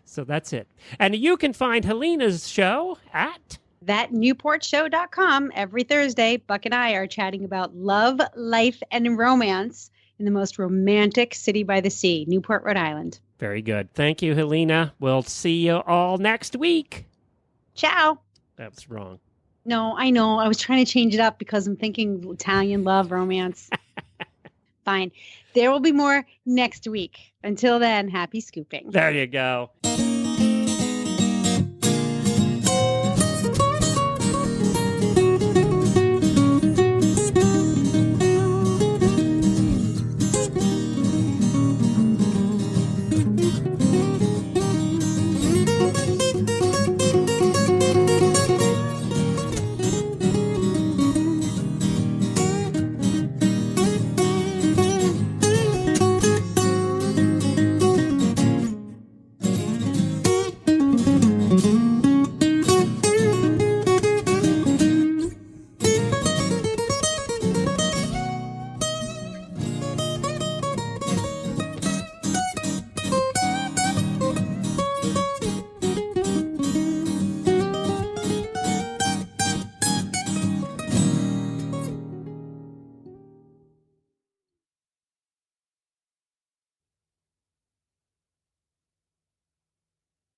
So that's it. And you can find Helena's show at thatnewportshow.com. Every Thursday, Buck and I are chatting about love, life, and romance in the most romantic city by the sea, Newport, Rhode Island. Very good. Thank you, Helena. We'll see you all next week. Ciao. That's wrong. No, I know. I was trying to change it up because I'm thinking Italian love, romance. Fine. There will be more next week. Until then, happy scooping. There you go.